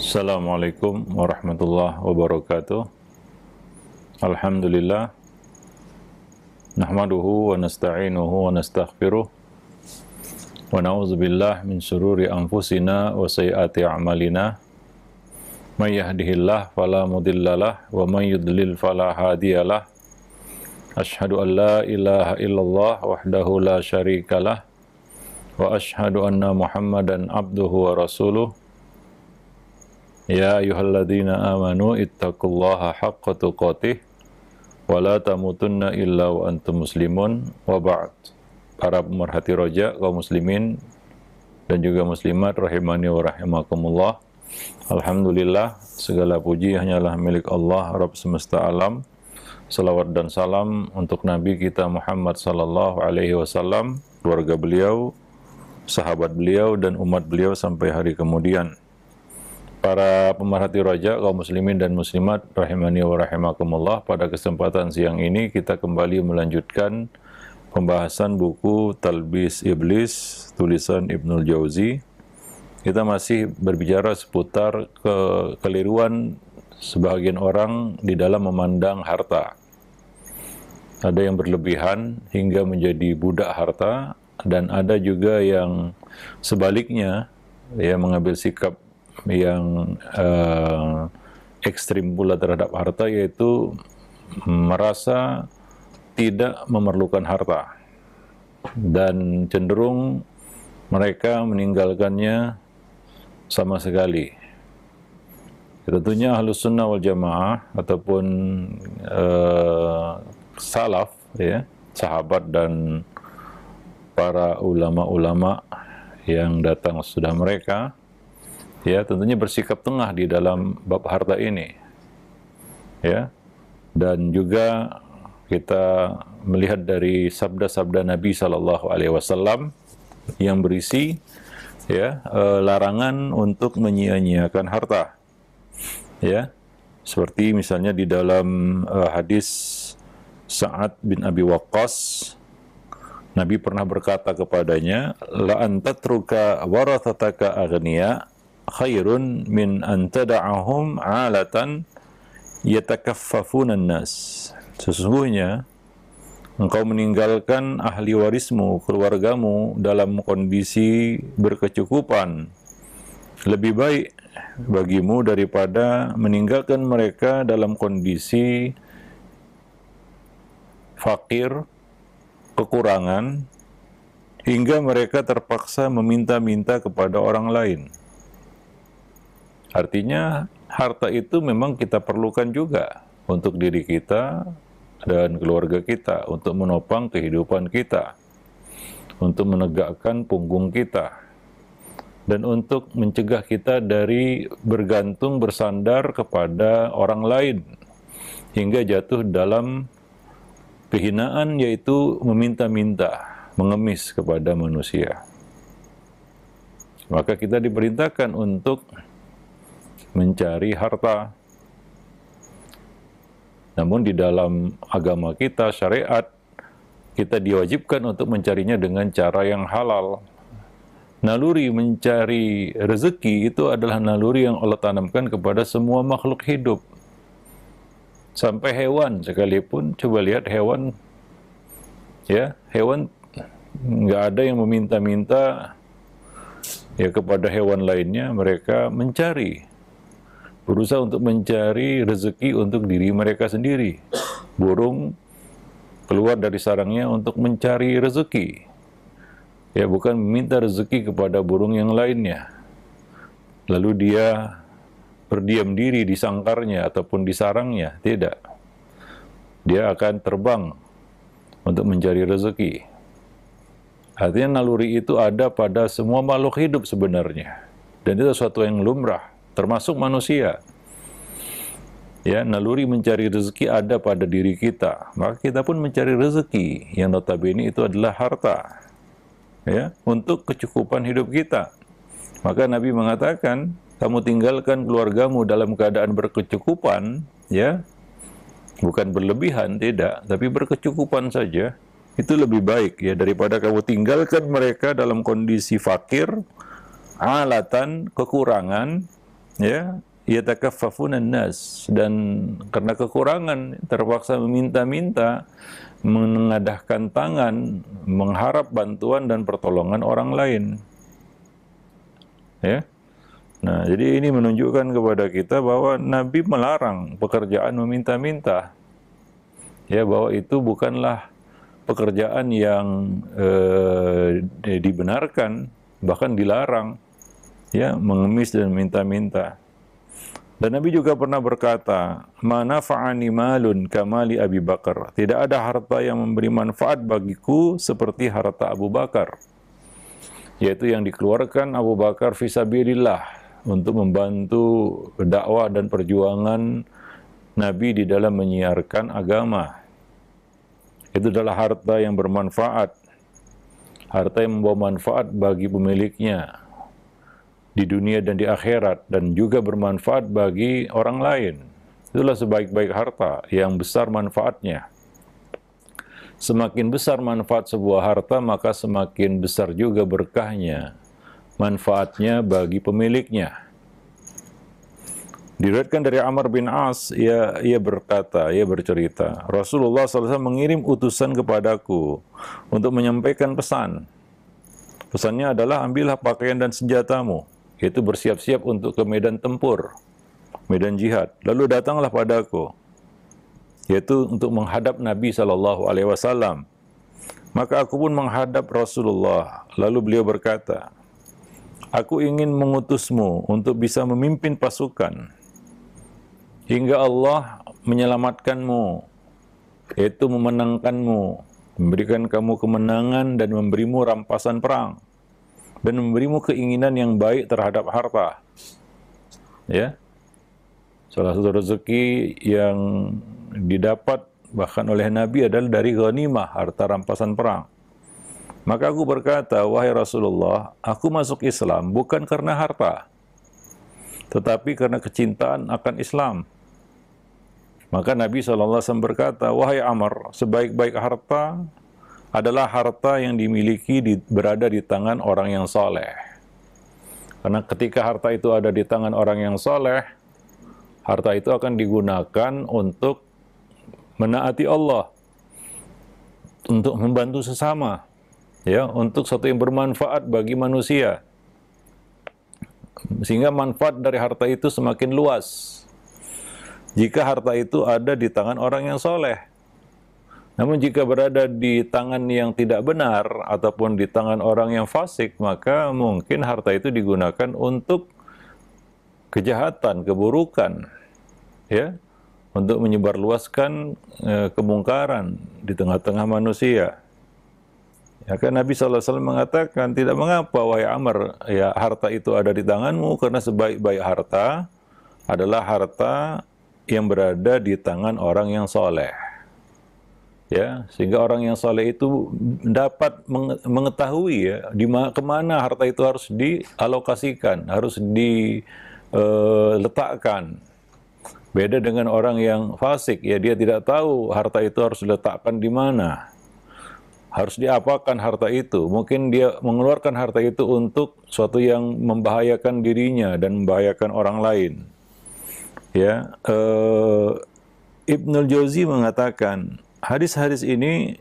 Assalamualaikum warahmatullahi wabarakatuh. Alhamdulillah. Nahmaduhu wa nasta'inuhu wa nastaghfiruh. Wa na'udzubillah min syururi anfusina wa sayyiati a'malina. May yahdihillah fala mudhillalah wa may yudlil fala hadiyalah. Asyhadu an la ilaha illallah wahdahu la syarikalah wa asyhadu anna Muhammadan abduhu wa rasuluh. Ya ayyuhalladzina amanu ittaqullaha haqqa tuqatih wa la tamutunna illa wa antum muslimun wa ba'd. Para pemerhati roja kaum muslimin dan juga muslimat rahimani wa rahimakumullah. Alhamdulillah, segala puji hanyalah milik Allah Rabb semesta alam. Salawat dan salam untuk Nabi kita Muhammad sallallahu alaihi wasallam, keluarga beliau, sahabat beliau dan umat beliau sampai hari kemudian. Para pemerhati roja kaum muslimin dan muslimat rahimani wa rahimakumullah, pada kesempatan siang ini kita kembali melanjutkan pembahasan buku Talbis Iblis tulisan Ibnul Jauzi. Kita masih berbicara seputar kekeliruan sebagian orang di dalam memandang harta. Ada yang berlebihan hingga menjadi budak harta, dan ada juga yang sebaliknya, ya, mengambil sikap yang ekstrim pula terhadap harta, yaitu merasa tidak memerlukan harta dan cenderung mereka meninggalkannya sama sekali. Tentunya Ahlus Sunnah wal Jamaah ataupun salaf, ya, sahabat dan para ulama-ulama yang datang sesudah mereka, ya, tentunya bersikap tengah di dalam bab harta ini, ya. Dan juga kita melihat dari sabda-sabda Nabi Shallallahu Alaihi Wasallam yang berisi, ya, larangan untuk menyia-nyiakan harta, ya, seperti misalnya di dalam hadis Sa'ad bin Abi Waqqas, Nabi pernah berkata kepadanya, la antatruka warathataka aghniya khairun min an tada'ahum 'alatan yatakaffafuna an-nas. Sesungguhnya engkau meninggalkan ahli warismu, keluargamu dalam kondisi berkecukupan lebih baik bagimu daripada meninggalkan mereka dalam kondisi fakir, kekurangan, hingga mereka terpaksa meminta-minta kepada orang lain. Artinya harta itu memang kita perlukan juga untuk diri kita dan keluarga kita, untuk menopang kehidupan kita, untuk menegakkan punggung kita, dan untuk mencegah kita dari bergantung bersandar kepada orang lain hingga jatuh dalam kehinaan, yaitu meminta-minta, mengemis kepada manusia. Maka kita diperintahkan untuk mencari harta. Namun di dalam agama kita, syariat, kita diwajibkan untuk mencarinya dengan cara yang halal. Naluri mencari rezeki itu adalah naluri yang Allah tanamkan kepada semua makhluk hidup. Sampai hewan sekalipun, coba lihat hewan, ya, hewan nggak ada yang meminta-minta, ya, kepada hewan lainnya. Mereka berusaha untuk mencari rezeki untuk diri mereka sendiri. Burung keluar dari sarangnya untuk mencari rezeki, ya, bukan meminta rezeki kepada burung yang lainnya. Lalu dia berdiam diri di sangkarnya ataupun di sarangnya, tidak. Dia akan terbang untuk mencari rezeki. Artinya naluri itu ada pada semua makhluk hidup sebenarnya, dan itu sesuatu yang lumrah, termasuk manusia. Ya, naluri mencari rezeki ada pada diri kita, maka kita pun mencari rezeki yang notabene itu adalah harta, ya, untuk kecukupan hidup kita. Maka Nabi mengatakan, kamu tinggalkan keluargamu dalam keadaan berkecukupan, ya, bukan berlebihan, tidak, tapi berkecukupan saja. Itu lebih baik, ya, daripada kamu tinggalkan mereka dalam kondisi fakir, alatan, kekurangan, Ya, yatakaffafunan nas, dan karena kekurangan terpaksa meminta-minta, mengadahkan tangan, mengharap bantuan dan pertolongan orang lain. Ya. Nah, jadi ini menunjukkan kepada kita bahwa Nabi melarang pekerjaan meminta-minta. Ya, bahwa itu bukanlah pekerjaan yang dibenarkan, bahkan dilarang. Ya, mengemis dan minta-minta. Dan Nabi juga pernah berkata, "Ma nafa'ani malun kamali Abi Bakar." Tidak ada harta yang memberi manfaat bagiku seperti harta Abu Bakar, yaitu yang dikeluarkan Abu Bakar fisabilillah untuk membantu dakwah dan perjuangan Nabi di dalam menyiarkan agama. Itu adalah harta yang bermanfaat, harta yang membawa manfaat bagi pemiliknya di dunia dan di akhirat, dan juga bermanfaat bagi orang lain. Itulah sebaik-baik harta yang besar manfaatnya. Semakin besar manfaat sebuah harta, maka semakin besar juga berkahnya, manfaatnya bagi pemiliknya. Diriwayatkan dari Amr bin As, ia bercerita, Rasulullah SAW mengirim utusan kepadaku untuk menyampaikan pesan. Pesannya adalah, ambillah pakaian dan senjatamu, yaitu bersiap-siap untuk ke medan tempur, medan jihad. Lalu datanglah padaku, yaitu untuk menghadap Nabi SAW. Maka aku pun menghadap Rasulullah. Lalu beliau berkata, aku ingin mengutusmu untuk bisa memimpin pasukan hingga Allah menyelamatkanmu, yaitu memenangkanmu, memberikan kamu kemenangan dan memberimu rampasan perang, dan memberimu keinginan yang baik terhadap harta. Ya, salah satu rezeki yang didapat bahkan oleh Nabi adalah dari ghanimah, harta rampasan perang. Maka aku berkata, wahai Rasulullah, aku masuk Islam bukan karena harta, tetapi karena kecintaan akan Islam. Maka Nabi SAW berkata, wahai Amr, sebaik-baik harta adalah harta yang dimiliki berada di tangan orang yang soleh. Karena ketika harta itu ada di tangan orang yang soleh, harta itu akan digunakan untuk menaati Allah, untuk membantu sesama, ya, untuk sesuatu yang bermanfaat bagi manusia. Sehingga manfaat dari harta itu semakin luas jika harta itu ada di tangan orang yang soleh. Namun jika berada di tangan yang tidak benar ataupun di tangan orang yang fasik, maka mungkin harta itu digunakan untuk kejahatan, keburukan, ya, untuk menyebarluaskan kemungkaran di tengah-tengah manusia. Ya kan Nabi SAW mengatakan, tidak mengapa wahai Amr, ya, harta itu ada di tanganmu, karena sebaik-baik harta adalah harta yang berada di tangan orang yang soleh. Ya, sehingga orang yang soleh itu dapat mengetahui, ya, kemana harta itu harus dialokasikan, harus diletakkan. Beda dengan orang yang fasik, ya, dia tidak tahu harta itu harus diletakkan di mana, harus diapakan harta itu. Mungkin dia mengeluarkan harta itu untuk suatu yang membahayakan dirinya dan membahayakan orang lain. Ya, Ibnul Jauzi mengatakan, hadis-hadis ini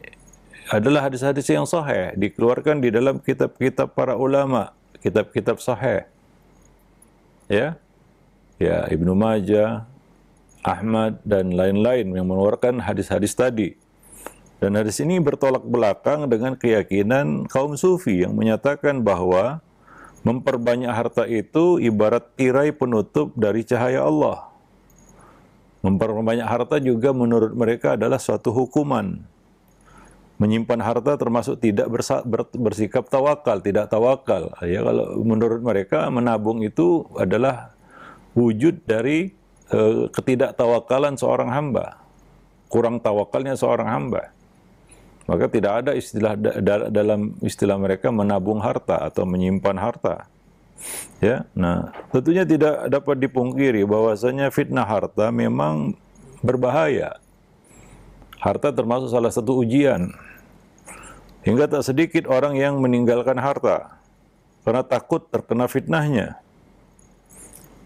adalah hadis-hadis yang sahih, dikeluarkan di dalam kitab-kitab para ulama, kitab-kitab sahih. Ya, Ibnu Majah, Ahmad, dan lain-lain yang mengeluarkan hadis-hadis tadi. Dan hadis ini bertolak belakang dengan keyakinan kaum sufi yang menyatakan bahwa memperbanyak harta itu ibarat tirai penutup dari cahaya Allah. Memperbanyak harta juga menurut mereka adalah suatu hukuman. Menyimpan harta termasuk tidak bersikap tawakal, tidak tawakal. Ya, kalau menurut mereka menabung itu adalah wujud dari ketidaktawakalan seorang hamba, kurang tawakalnya seorang hamba. Maka tidak ada istilah dalam istilah mereka menabung harta atau menyimpan harta. Ya, nah, tentunya tidak dapat dipungkiri bahwasanya fitnah harta memang berbahaya. Harta termasuk salah satu ujian. Hingga tak sedikit orang yang meninggalkan harta karena takut terkena fitnahnya.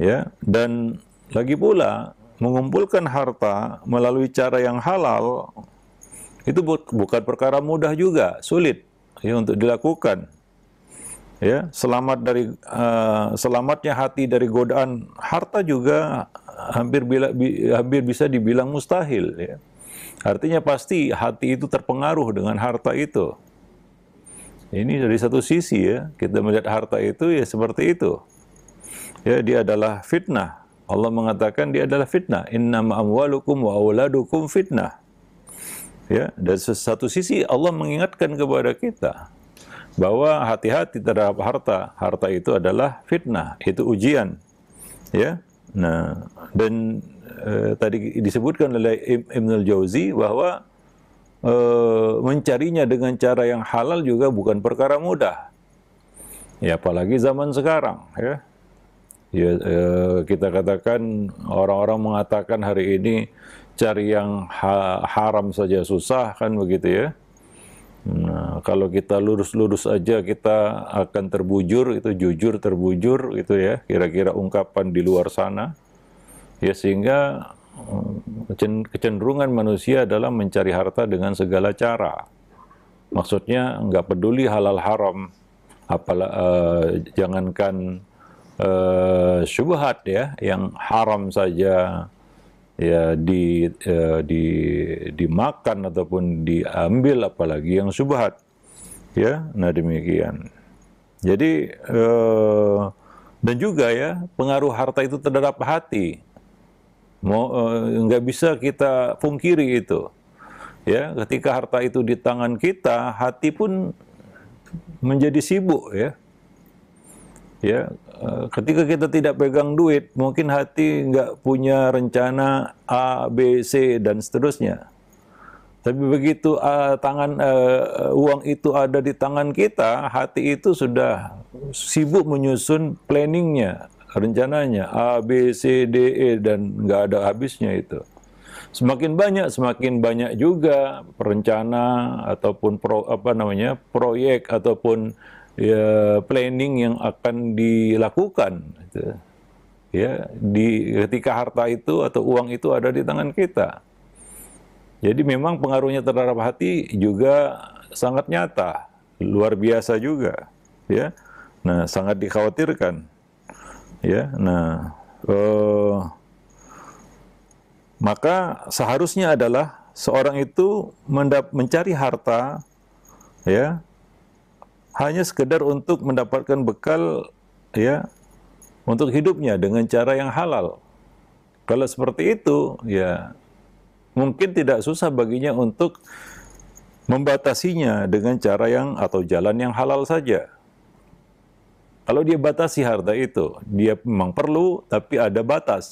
Ya, dan lagi pula mengumpulkan harta melalui cara yang halal itu bukan perkara mudah juga, sulit ya untuk dilakukan. Ya, selamatnya hati dari godaan harta juga hampir bisa dibilang mustahil ya. Artinya pasti hati itu terpengaruh dengan harta itu. Ini dari satu sisi ya, kita melihat harta itu ya seperti itu. Ya, dia adalah fitnah. Allah mengatakan dia adalah fitnah. Innama amwalukum wa auladukum fitnah. Ya, dari satu sisi Allah mengingatkan kepada kita bahwa hati-hati terhadap harta. Harta itu adalah fitnah, itu ujian. Ya. Nah, dan tadi disebutkan oleh Ibnul Jauzi bahwa mencarinya dengan cara yang halal juga bukan perkara mudah. Ya, apalagi zaman sekarang, ya. Ya, kita katakan orang-orang mengatakan hari ini cari yang haram saja susah, kan begitu ya. Nah, kalau kita lurus-lurus aja kita akan terbujur, itu jujur terbujur itu ya, kira-kira ungkapan di luar sana. Ya, sehingga kecenderungan manusia adalah mencari harta dengan segala cara. Maksudnya nggak peduli halal haram, jangankan syubhat ya, yang haram saja ya dimakan ataupun diambil, apalagi yang syubhat ya. Nah, demikian. Jadi dan juga ya pengaruh harta itu terhadap hati, nggak bisa kita pungkiri itu ya. Ketika harta itu di tangan kita, hati pun menjadi sibuk ya. Ya, ketika kita tidak pegang duit, mungkin hati nggak punya rencana A, B, C, dan seterusnya. Tapi begitu uang itu ada di tangan kita, hati itu sudah sibuk menyusun planningnya, rencananya A, B, C, D, E, dan nggak ada habisnya itu. Semakin banyak juga perencana ataupun proyek ataupun ya planning yang akan dilakukan gitu. Ya, ketika harta itu atau uang itu ada di tangan kita. Jadi memang pengaruhnya terhadap hati juga sangat nyata, luar biasa juga ya. Nah, sangat dikhawatirkan ya. Nah, maka seharusnya adalah seorang itu mencari harta ya hanya sekedar untuk mendapatkan bekal ya untuk hidupnya dengan cara yang halal. Kalau seperti itu ya mungkin tidak susah baginya untuk membatasinya dengan cara yang atau jalan yang halal saja. Kalau dia batasi harta itu, dia memang perlu tapi ada batas.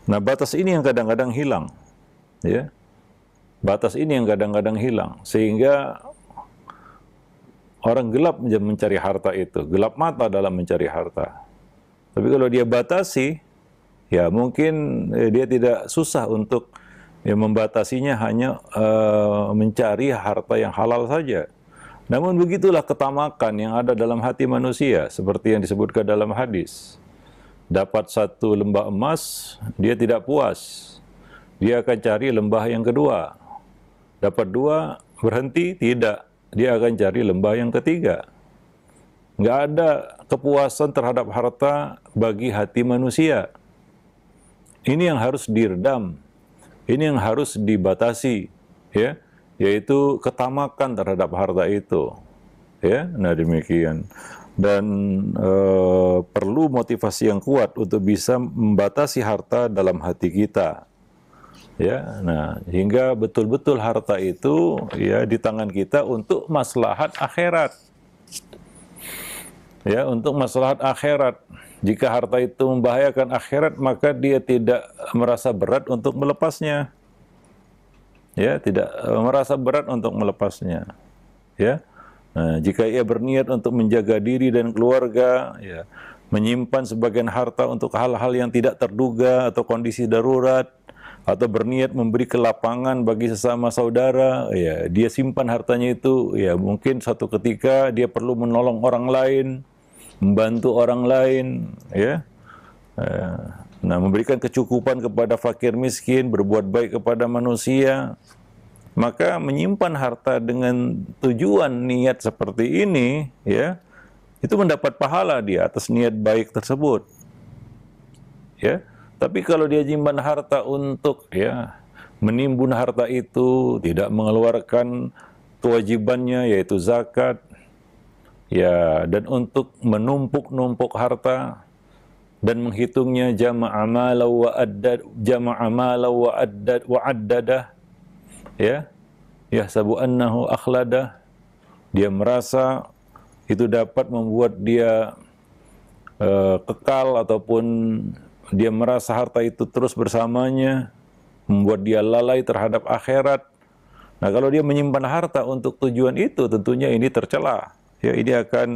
Nah, batas ini yang kadang-kadang hilang. Ya. Batas ini yang kadang-kadang hilang sehingga orang gelap mencari harta itu, gelap mata dalam mencari harta. Tapi kalau dia batasi, ya mungkin dia tidak susah untuk membatasinya hanya mencari harta yang halal saja. Namun begitulah ketamakan yang ada dalam hati manusia, seperti yang disebutkan dalam hadis. Dapat satu lembah emas, dia tidak puas. Dia akan cari lembah yang kedua. Dapat dua, berhenti, tidak. Dia akan cari lembah yang ketiga. Nggak ada kepuasan terhadap harta bagi hati manusia. Ini yang harus diredam. Ini yang harus dibatasi, ya, yaitu ketamakan terhadap harta itu. Ya, nah demikian. Dan perlu motivasi yang kuat untuk bisa membatasi harta dalam hati kita. Ya, nah hingga betul-betul harta itu ya di tangan kita untuk maslahat akhirat. Ya, untuk maslahat akhirat. Jika harta itu membahayakan akhirat, maka dia tidak merasa berat untuk melepasnya. Ya, tidak merasa berat untuk melepasnya. Ya. Nah, jika ia berniat untuk menjaga diri dan keluarga, ya, menyimpan sebagian harta untuk hal-hal yang tidak terduga atau kondisi darurat, atau berniat memberi kelapangan bagi sesama saudara, ya, dia simpan hartanya itu, ya, mungkin suatu ketika dia perlu menolong orang lain, membantu orang lain, ya. Nah, memberikan kecukupan kepada fakir miskin, berbuat baik kepada manusia, maka menyimpan harta dengan tujuan niat seperti ini, ya, itu mendapat pahala dia atas niat baik tersebut. Ya, tapi kalau dia nyimpan harta untuk menimbun harta itu, tidak mengeluarkan kewajibannya yaitu zakat, dan untuk menumpuk-numpuk harta dan menghitungnya jama'a malau wa addadah, yahsabu annahu akhladah, dia merasa itu dapat membuat dia kekal, ataupun dia merasa harta itu terus bersamanya, membuat dia lalai terhadap akhirat. Nah, kalau dia menyimpan harta untuk tujuan itu, tentunya ini tercela. Ya, ini akan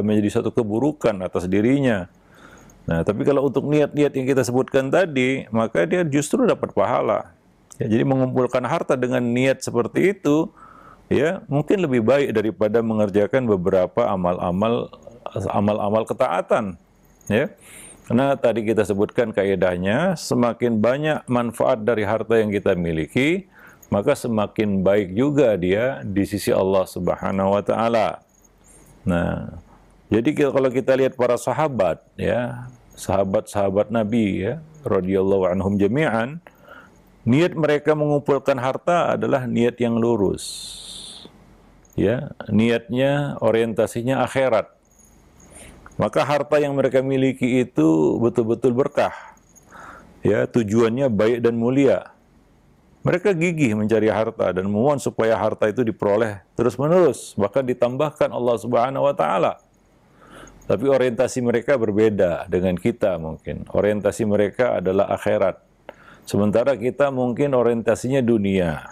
menjadi suatu keburukan atas dirinya. Nah, tapi kalau untuk niat-niat yang kita sebutkan tadi, maka dia justru dapat pahala. Ya, jadi mengumpulkan harta dengan niat seperti itu, ya, mungkin lebih baik daripada mengerjakan beberapa amal-amal ketaatan. Ya, karena tadi kita sebutkan kaidahnya, semakin banyak manfaat dari harta yang kita miliki, maka semakin baik juga dia di sisi Allah Subhanahu wa taala. Nah, jadi kalau kita lihat para sahabat, ya, sahabat-sahabat Nabi, ya, radhiyallahu anhum jami'an, niat mereka mengumpulkan harta adalah niat yang lurus. Ya, niatnya, orientasinya akhirat. Maka harta yang mereka miliki itu betul-betul berkah. Ya, tujuannya baik dan mulia. Mereka gigih mencari harta dan memohon supaya harta itu diperoleh terus-menerus, bahkan ditambahkan Allah Subhanahu wa taala. Tapi orientasi mereka berbeda dengan kita mungkin. Orientasi mereka adalah akhirat. Sementara kita mungkin orientasinya dunia.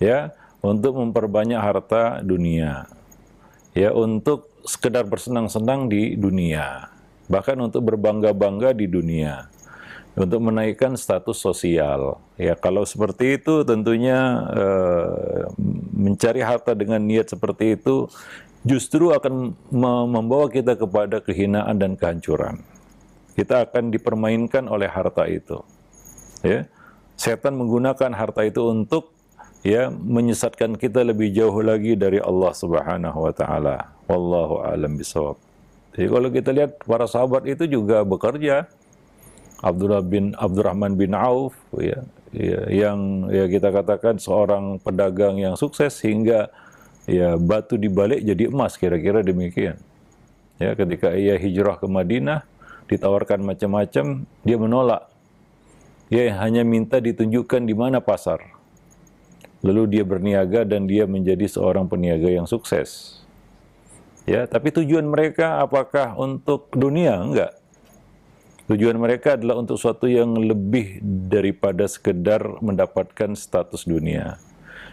Ya, untuk memperbanyak harta dunia. Ya, untuk sekedar bersenang-senang di dunia. Bahkan untuk berbangga-bangga di dunia. Untuk menaikkan status sosial. Ya, kalau seperti itu tentunya mencari harta dengan niat seperti itu justru akan membawa kita kepada kehinaan dan kehancuran. Kita akan dipermainkan oleh harta itu. Ya, setan menggunakan harta itu untuk menyesatkan kita lebih jauh lagi dari Allah Subhanahu wa taala. Wallahu a'lam bishawab. Jadi kalau kita lihat para sahabat itu juga bekerja. Abdurrahman bin Auf, yang kita katakan seorang pedagang yang sukses hingga batu dibalik jadi emas, kira-kira demikian. Ya, ketika ia hijrah ke Madinah, ditawarkan macam-macam, dia menolak. Dia hanya minta ditunjukkan di mana pasar. Lalu dia berniaga dan dia menjadi seorang peniaga yang sukses. Ya, tapi tujuan mereka apakah untuk dunia? Enggak. Tujuan mereka adalah untuk sesuatu yang lebih daripada sekedar mendapatkan status dunia.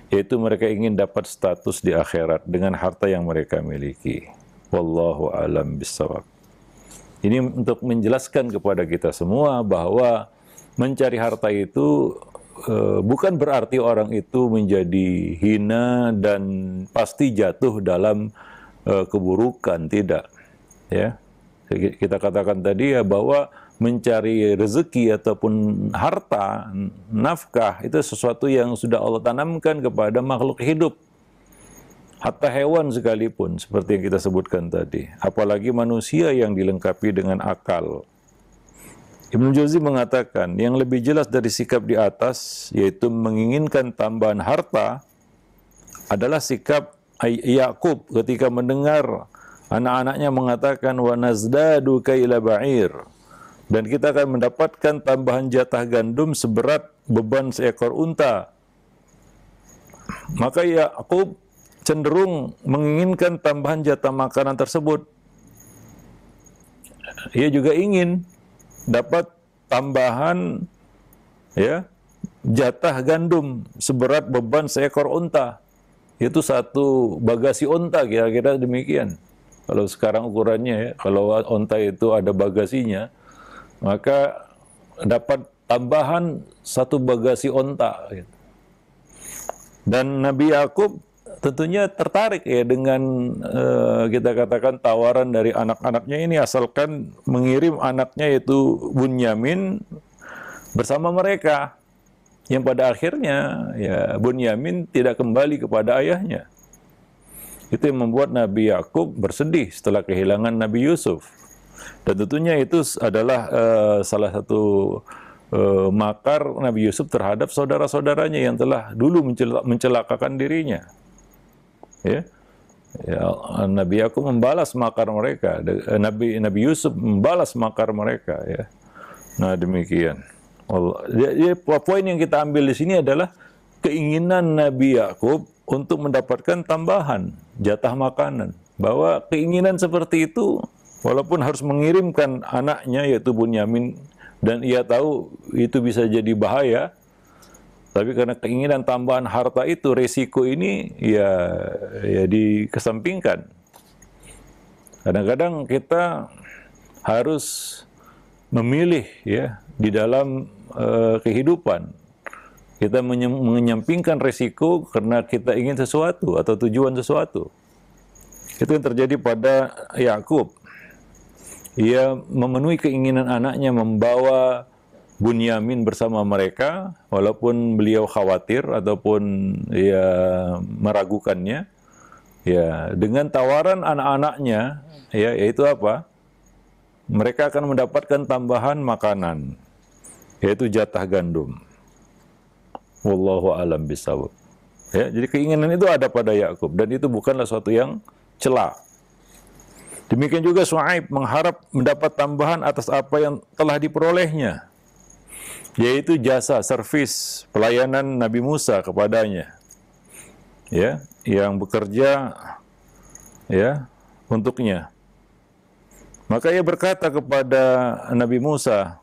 Yaitu mereka ingin dapat status di akhirat dengan harta yang mereka miliki. Wallahu a'lam bishawab. Ini untuk menjelaskan kepada kita semua bahwa mencari harta itu bukan berarti orang itu menjadi hina dan pasti jatuh dalam keburukan, tidak. Ya, kita katakan tadi bahwa mencari rezeki ataupun harta, nafkah, itu sesuatu yang sudah Allah tanamkan kepada makhluk hidup. Hatta hewan sekalipun, seperti yang kita sebutkan tadi. Apalagi manusia yang dilengkapi dengan akal. Ibnu Jauzi mengatakan, yang lebih jelas dari sikap di atas, yaitu menginginkan tambahan harta, adalah sikap Yakub ketika mendengar anak-anaknya mengatakan, wa nazdadu kaila ba'ir. Dan kita akan mendapatkan tambahan jatah gandum seberat beban seekor unta. Maka Yakub cenderung menginginkan tambahan jatah makanan tersebut. Ia juga ingin dapat tambahan jatah gandum seberat beban seekor unta. Itu satu bagasi unta, kira-kira demikian. Kalau sekarang ukurannya, kalau unta itu ada bagasinya, maka dapat tambahan satu bagasi unta. Dan Nabi Yakub tentunya tertarik ya dengan kita katakan tawaran dari anak-anaknya ini, asalkan mengirim anaknya yaitu Bunyamin bersama mereka, yang pada akhirnya ya Bunyamin tidak kembali kepada ayahnya. Itu yang membuat Nabi Yakub bersedih setelah kehilangan Nabi Yusuf. Dan tentunya itu adalah salah satu makar Nabi Yusuf terhadap saudara-saudaranya yang telah dulu mencelakakan dirinya. Ya. Ya, Nabi Yakub membalas makar mereka, Nabi Yusuf membalas makar mereka. Ya. Nah demikian. Jadi poin yang kita ambil di sini adalah keinginan Nabi Yakub untuk mendapatkan tambahan jatah makanan. Bahwa keinginan seperti itu, walaupun harus mengirimkan anaknya yaitu Bunyamin, dan ia tahu itu bisa jadi bahaya, tapi karena keinginan tambahan harta itu, resiko ini ya dikesampingkan. Kadang-kadang kita harus memilih ya di dalam kehidupan. Kita menyampingkan resiko karena kita ingin sesuatu atau tujuan sesuatu. Itu yang terjadi pada Yakub. Ia memenuhi keinginan anaknya membawa Bunyamin bersama mereka, walaupun beliau khawatir ataupun ya meragukannya. Ya, dengan tawaran anak-anaknya, ya yaitu apa? Mereka akan mendapatkan tambahan makanan, yaitu jatah gandum. Wallahu a'lam bishawab. Ya, jadi keinginan itu ada pada Yakub dan itu bukanlah suatu yang celak. Demikian juga Shu'aib mengharap mendapat tambahan atas apa yang telah diperolehnya, yaitu jasa servis pelayanan Nabi Musa kepadanya. Ya, yang bekerja ya untuknya. Maka ia berkata kepada Nabi Musa,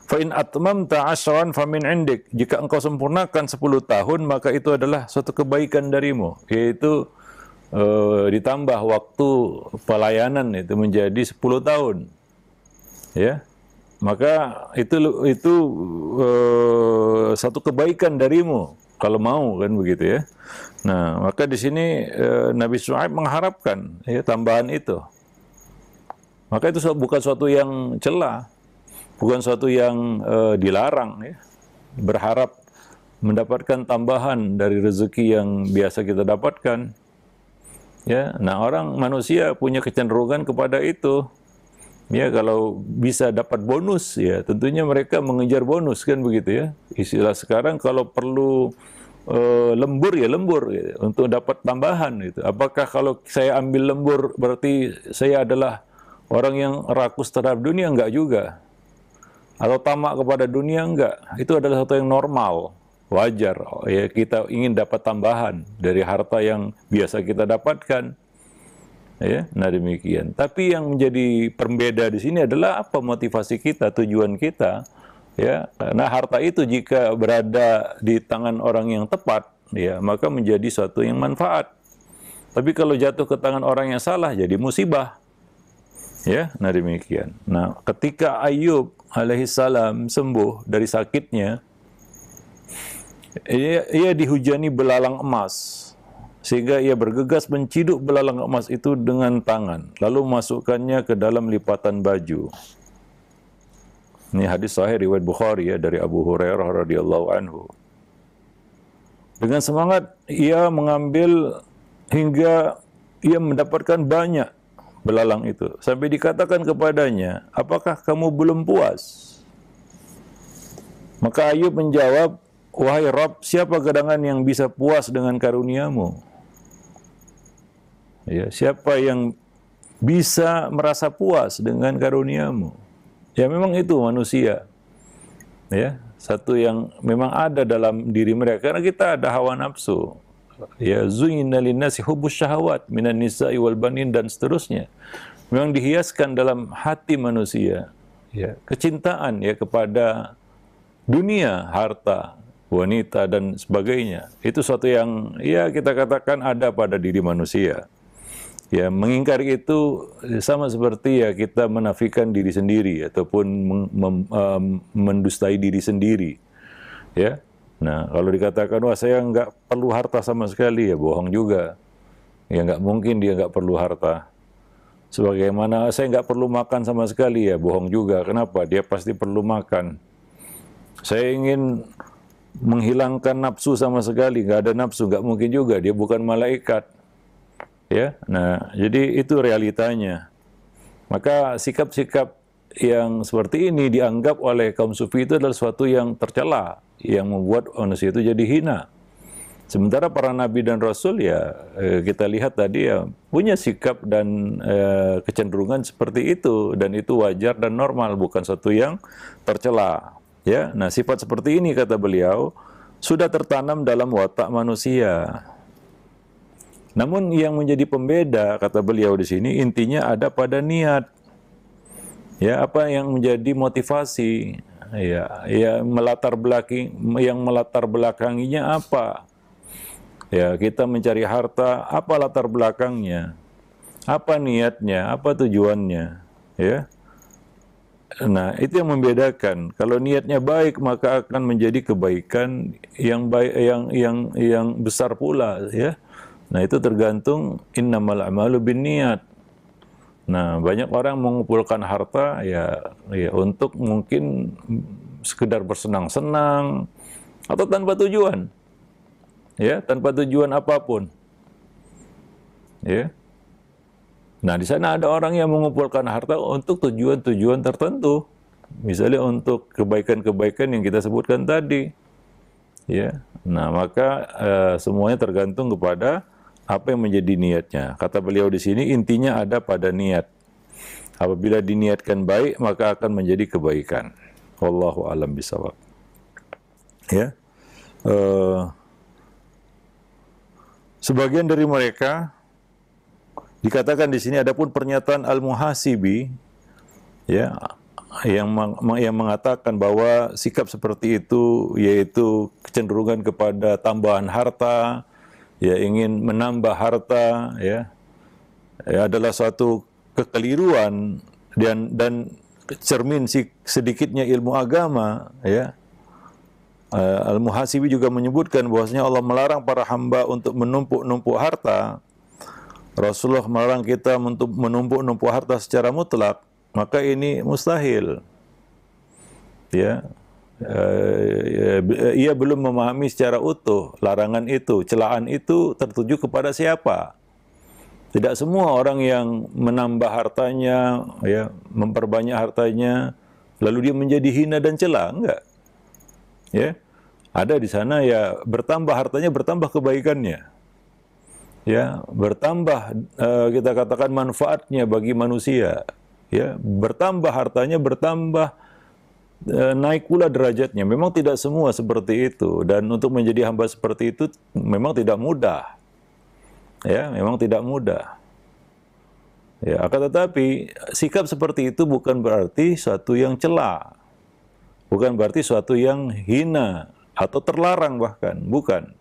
"Fa in atmamta 'ashran famin 'indik." Jika engkau sempurnakan 10 tahun, maka itu adalah suatu kebaikan darimu, yaitu ditambah waktu pelayanan itu menjadi 10 tahun. Ya. Maka itu satu kebaikan darimu kalau mau, kan begitu ya. Nah, maka di sini Nabi Shu'aib mengharapkan ya tambahan itu. Maka itu bukan suatu yang cela, bukan suatu yang dilarang ya. Berharap mendapatkan tambahan dari rezeki yang biasa kita dapatkan. Ya, nah orang manusia punya kecenderungan kepada itu. Ya, kalau bisa dapat bonus ya tentunya mereka mengejar bonus, kan begitu ya. Istilah sekarang kalau perlu lembur ya lembur ya, untuk dapat tambahan gitu. Apakah kalau saya ambil lembur berarti saya adalah orang yang rakus terhadap dunia? Enggak juga. Atau tamak kepada dunia? Enggak. Itu adalah sesuatu yang normal, wajar. Ya, kita ingin dapat tambahan dari harta yang biasa kita dapatkan. Ya, nah demikian. Tapi yang menjadi pembeda di sini adalah apa motivasi kita, tujuan kita. Ya, karena harta itu jika berada di tangan orang yang tepat, ya, maka menjadi suatu yang manfaat. Tapi kalau jatuh ke tangan orang yang salah, jadi musibah. Ya, nah demikian. Nah, ketika Ayub alaihissalam sembuh dari sakitnya, ia dihujani belalang emas, sehingga ia bergegas menciduk belalang emas itu dengan tangan, lalu memasukkannya ke dalam lipatan baju. Ini hadis sahih riwayat Bukhari ya, dari Abu Hurairah radhiyallahu anhu. Dengan semangat ia mengambil hingga ia mendapatkan banyak belalang itu, sampai dikatakan kepadanya, "Apakah kamu belum puas?" Maka Ayub menjawab, "Wahai Rabb, siapa gerangan yang bisa puas dengan karuniamu?" Ya, siapa yang bisa merasa puas dengan karuniamu? Ya memang itu manusia. Ya, satu yang memang ada dalam diri mereka, karena kita ada hawa nafsu. Ya, zuyyina linnasi hubbus syahawat minan nisa'i wal banin dan seterusnya. Memang dihiaskan dalam hati manusia ya kecintaan ya kepada dunia, harta, wanita dan sebagainya. Itu suatu yang ya kita katakan ada pada diri manusia. Ya, mengingkari itu sama seperti ya kita menafikan diri sendiri ataupun mendustai diri sendiri. Ya. Nah, kalau dikatakan, wah saya nggak perlu harta sama sekali, ya bohong juga. Ya nggak mungkin dia nggak perlu harta. Sebagaimana saya nggak perlu makan sama sekali, ya bohong juga. Kenapa? Dia pasti perlu makan. Saya ingin menghilangkan nafsu sama sekali, nggak ada nafsu, nggak mungkin juga. Dia bukan malaikat. Ya, nah jadi itu realitanya. Maka sikap-sikap yang seperti ini dianggap oleh kaum sufi itu adalah sesuatu yang tercela, yang membuat manusia itu jadi hina. Sementara para nabi dan rasul ya kita lihat tadi ya punya sikap dan kecenderungan seperti itu, dan itu wajar dan normal, bukan sesuatu yang tercela. Ya, nah sifat seperti ini kata beliau sudah tertanam dalam watak manusia. Namun yang menjadi pembeda kata beliau di sini intinya ada pada niat. Ya, apa yang menjadi motivasi? Ya yang melatar belakanginya apa? Ya, kita mencari harta, apa latar belakangnya? Apa niatnya? Apa tujuannya? Ya. Nah, itu yang membedakan. Kalau niatnya baik, maka akan menjadi kebaikan yang baik, yang besar pula, ya. Nah, itu tergantung innamal a'malu binniyat. Nah, banyak orang mengumpulkan harta ya untuk mungkin sekedar bersenang-senang atau tanpa tujuan. Ya, tanpa tujuan apapun. Ya. Nah, di sana ada orang yang mengumpulkan harta untuk tujuan-tujuan tertentu. Misalnya untuk kebaikan-kebaikan yang kita sebutkan tadi. Ya. Nah, maka semuanya tergantung kepada apa yang menjadi niatnya. Kata beliau di sini intinya ada pada niat. Apabila diniatkan baik, maka akan menjadi kebaikan. Wallahu a'lam bishawab. Ya. Sebagian dari mereka dikatakan di sini adapun pernyataan Al-Muhasibi ya yang mengatakan bahwa sikap seperti itu yaitu kecenderungan kepada tambahan harta, ya ingin menambah harta, ya adalah suatu kekeliruan dan cermin sedikitnya ilmu agama, ya. Al-Muhasibi juga menyebutkan bahwasanya Allah melarang para hamba untuk menumpuk-numpuk harta. Rasulullah melarang kita untuk menumpuk-numpuk harta secara mutlak, maka ini mustahil. Ya. Ia belum memahami secara utuh larangan itu, celaan itu tertuju kepada siapa. Tidak semua orang yang menambah hartanya, ya, memperbanyak hartanya, lalu dia menjadi hina dan cela, enggak. Ya, ada di sana ya bertambah hartanya, bertambah kebaikannya, ya, bertambah kita katakan manfaatnya bagi manusia, ya, bertambah hartanya, bertambah naik pula derajatnya. Memang tidak semua seperti itu, dan untuk menjadi hamba seperti itu memang tidak mudah. Ya, memang tidak mudah. Ya, akan tetapi sikap seperti itu bukan berarti suatu yang cela, bukan berarti suatu yang hina atau terlarang, bahkan bukan.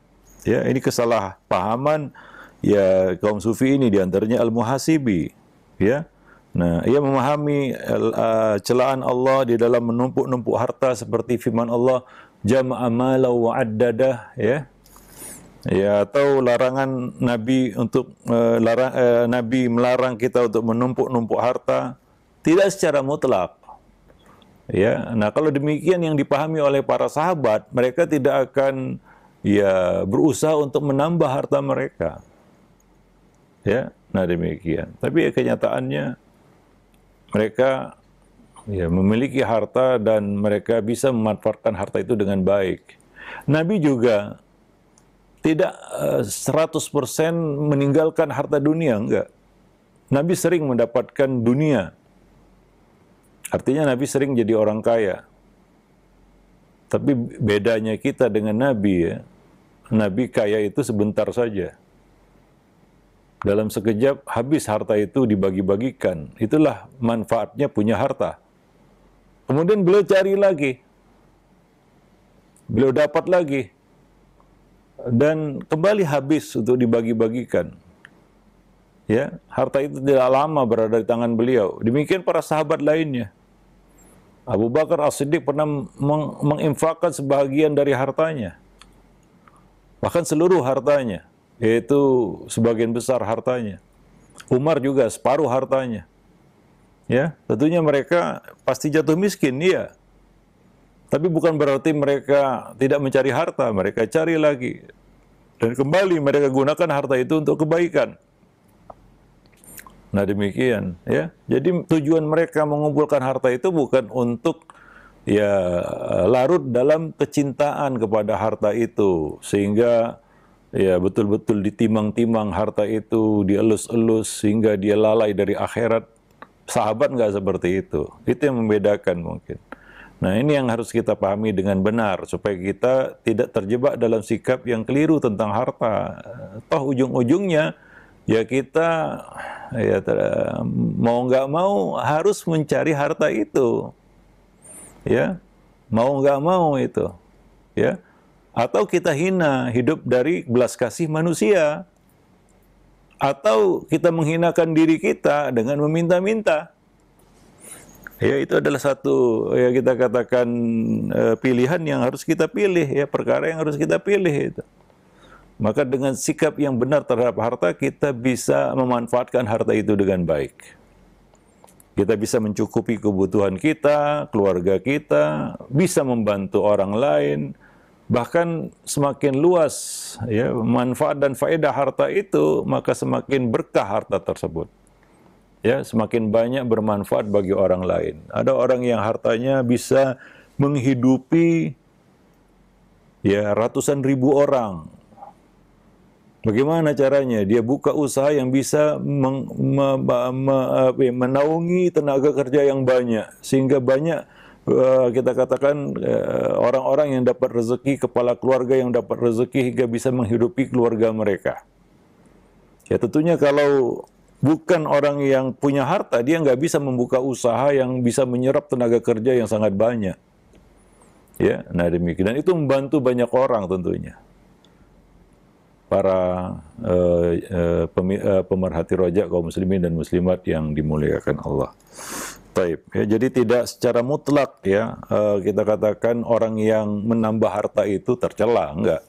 Ya, ini kesalahpahaman ya kaum sufi ini, diantaranya Al-Muhasibi. Ya, nah ia memahami celaan Allah di dalam menumpuk-numpuk harta seperti firman Allah jama'a mala wa addadah, ya. Ya, atau larangan Nabi untuk Nabi melarang kita untuk menumpuk-numpuk harta tidak secara mutlak. Ya, nah kalau demikian yang dipahami oleh para sahabat, mereka tidak akan ya berusaha untuk menambah harta mereka. Ya, nah demikian. Tapi ya, kenyataannya mereka ya memiliki harta dan mereka bisa memanfaatkan harta itu dengan baik. Nabi juga tidak 100% meninggalkan harta dunia, enggak. Nabi sering mendapatkan dunia. Artinya Nabi sering jadi orang kaya. Tapi bedanya kita dengan Nabi, ya, Nabi kaya itu sebentar saja. Dalam sekejap habis harta itu dibagi-bagikan. Itulah manfaatnya punya harta. Kemudian beliau cari lagi. Beliau dapat lagi. Dan kembali habis untuk dibagi-bagikan. Ya, harta itu tidak lama berada di tangan beliau. Demikian para sahabat lainnya. Abu Bakar As-Siddiq pernah menginfakkan sebahagian dari hartanya. bahkan seluruh hartanya, yaitu sebagian besar hartanya. Umar juga separuh hartanya. Ya, tentunya mereka pasti jatuh miskin, iya. Tapi bukan berarti mereka tidak mencari harta, mereka cari lagi. Dan kembali mereka gunakan harta itu untuk kebaikan. Nah demikian, ya. Jadi tujuan mereka mengumpulkan harta itu bukan untuk ya larut dalam kecintaan kepada harta itu, sehingga ya betul-betul ditimang-timang harta itu, dielus-elus sehingga dia lalai dari akhirat. Sahabat nggak seperti itu. Itu yang membedakan mungkin. Nah ini yang harus kita pahami dengan benar supaya kita tidak terjebak dalam sikap yang keliru tentang harta. Toh ujung-ujungnya ya kita ya mau nggak mau harus mencari harta itu. Ya, mau nggak mau itu. Ya. Atau kita hina hidup dari belas kasih manusia. Atau kita menghinakan diri kita dengan meminta-minta. Ya itu adalah satu ya kita katakan pilihan yang harus kita pilih, ya perkara yang harus kita pilih itu. Maka dengan sikap yang benar terhadap harta kita bisa memanfaatkan harta itu dengan baik. Kita bisa mencukupi kebutuhan kita, keluarga kita, bisa membantu orang lain, bahkan semakin luas ya manfaat dan faedah harta itu, maka semakin berkah harta tersebut. Ya, semakin banyak bermanfaat bagi orang lain. Ada orang yang hartanya bisa menghidupi ya ratusan ribu orang. Bagaimana caranya? Dia buka usaha yang bisa menaungi tenaga kerja yang banyak, sehingga banyak kita katakan orang-orang yang dapat rezeki, kepala keluarga yang dapat rezeki hingga bisa menghidupi keluarga mereka. Ya tentunya kalau bukan orang yang punya harta, dia nggak bisa membuka usaha yang bisa menyerap tenaga kerja yang sangat banyak. Ya, nah demikian. Dan itu membantu banyak orang tentunya. Para pemerhati rojak kaum muslimin dan muslimat yang dimuliakan Allah. Taib. Ya, jadi tidak secara mutlak ya kita katakan orang yang menambah harta itu tercela, enggak.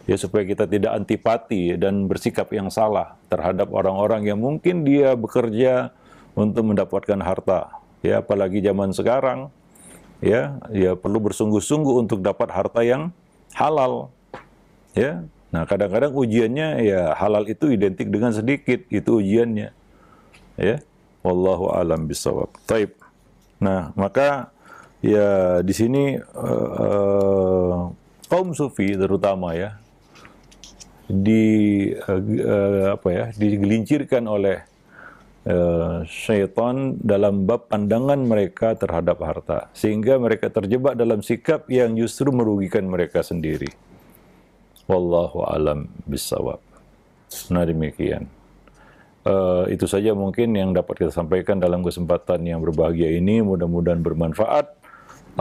Ya supaya kita tidak antipati dan bersikap yang salah terhadap orang-orang yang mungkin dia bekerja untuk mendapatkan harta. Ya apalagi zaman sekarang ya perlu bersungguh-sungguh untuk dapat harta yang halal. Ya. Nah, kadang-kadang ujiannya ya halal itu identik dengan sedikit, itu ujiannya. Ya. Wallahu a'lam bishawab. Taib. Nah, maka ya di sini kaum sufi terutama ya digelincirkan oleh syaitan dalam bab pandangan mereka terhadap harta, sehingga mereka terjebak dalam sikap yang justru merugikan mereka sendiri. Wallahu alam bisawab. Nah demikian. Itu saja mungkin yang dapat kita sampaikan dalam kesempatan yang berbahagia ini. Mudah-mudahan bermanfaat.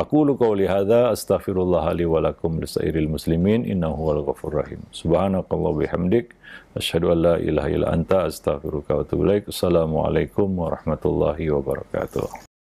Aqulu qawli hadza astaghfirullah li wa lakum lisairil muslimin innahu huwal ghafurur rahim. Subhanakallah bihamdik asyhadu an la ilaha illa anta astaghfiruka wa atubu ilaik. Assalamualaikum warahmatullahi wabarakatuh.